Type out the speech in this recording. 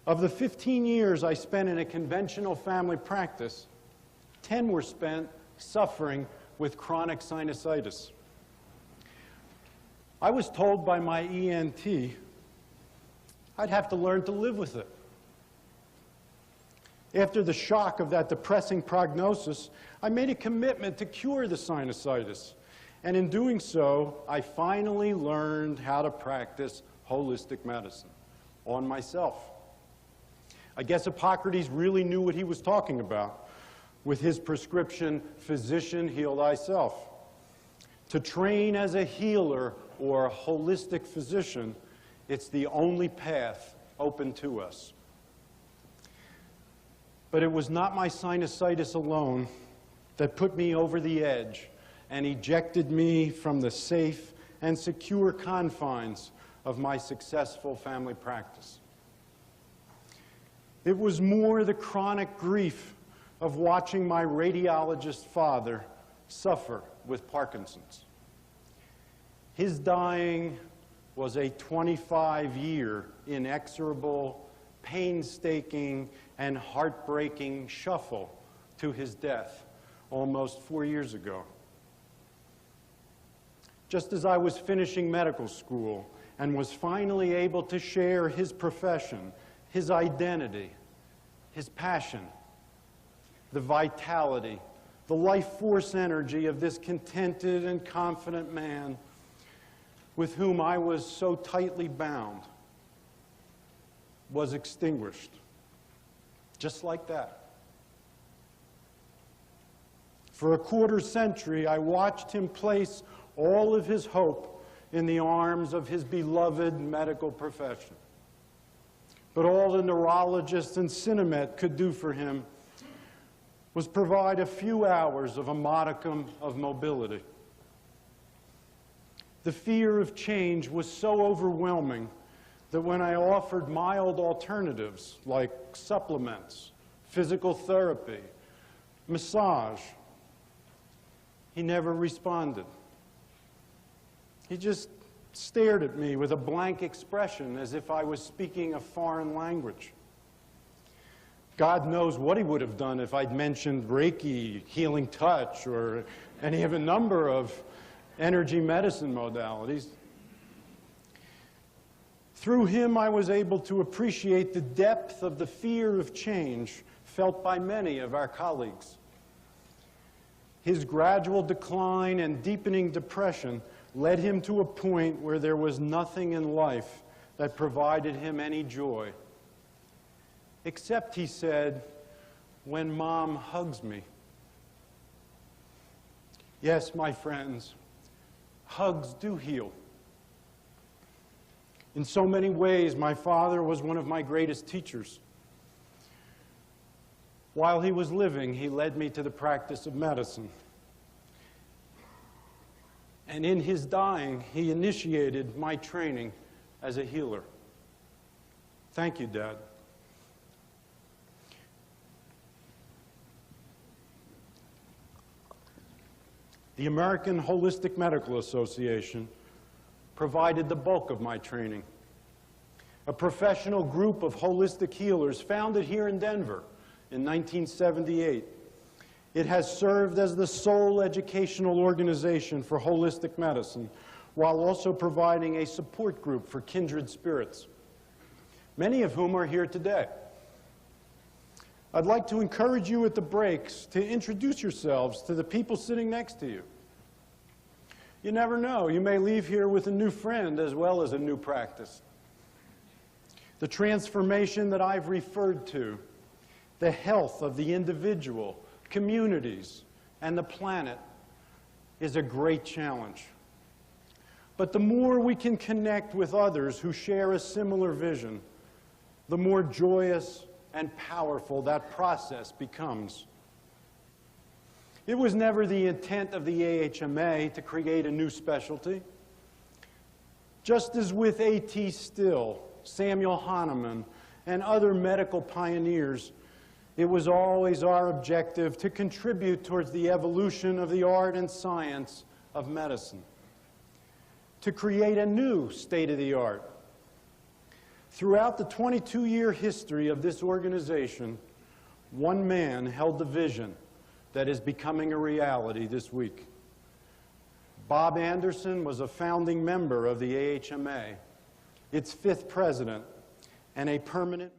Of the 15 years I spent in a conventional family practice, 10 were spent suffering with chronic sinusitis. I was told by my ENT I'd have to learn to live with it. After the shock of that depressing prognosis, I made a commitment to cure the sinusitis. And in doing so, I finally learned how to practice holistic medicine on myself. I guess Hippocrates really knew what he was talking about with his prescription, physician, heal thyself. To train as a healer or a holistic physician, it's the only path open to us. But it was not my sinusitis alone that put me over the edge and ejected me from the safe and secure confines of my successful family practice. It was more the chronic grief of watching my radiologist father suffer with Parkinson's. His dying was a 25-year inexorable, painstaking, and heartbreaking shuffle to his death almost 4 years ago. Just as I was finishing medical school and was finally able to share his profession, his identity, his passion, the vitality, the life force energy of this contented and confident man with whom I was so tightly bound, was extinguished. Just like that. For a quarter century, I watched him place all of his hope in the arms of his beloved medical profession. But all the neurologist and Cinemet could do for him was provide a few hours of a modicum of mobility. The fear of change was so overwhelming that when I offered mild alternatives like supplements, physical therapy, massage, he never responded. He just stared at me with a blank expression as if I was speaking a foreign language. God knows what he would have done if I'd mentioned Reiki, healing touch, or any of a number of energy medicine modalities. Through him, I was able to appreciate the depth of the fear of change felt by many of our colleagues. His gradual decline and deepening depression led him to a point where there was nothing in life that provided him any joy. Except, he said, when Mom hugs me. Yes, my friends, hugs do heal. In so many ways, my father was one of my greatest teachers. While he was living, he led me to the practice of medicine. And in his dying, he initiated my training as a healer. Thank you, Dad. The American Holistic Medical Association provided the bulk of my training. A professional group of holistic healers founded here in Denver in 1978. It has served as the sole educational organization for holistic medicine, while also providing a support group for kindred spirits, many of whom are here today. I'd like to encourage you at the breaks to introduce yourselves to the people sitting next to you. You never know, you may leave here with a new friend as well as a new practice. The transformation that I've referred to, the health of the individual, communities, and the planet is a great challenge. But the more we can connect with others who share a similar vision, the more joyous and powerful that process becomes. It was never the intent of the AHMA to create a new specialty. Just as with A.T. Still, Samuel Hahnemann, and other medical pioneers, it was always our objective to contribute towards the evolution of the art and science of medicine, to create a new state-of-the-art. Throughout the 22-year history of this organization, one man held the vision that is becoming a reality this week. Bob Anderson was a founding member of the AHMA, its 5th president, and a permanent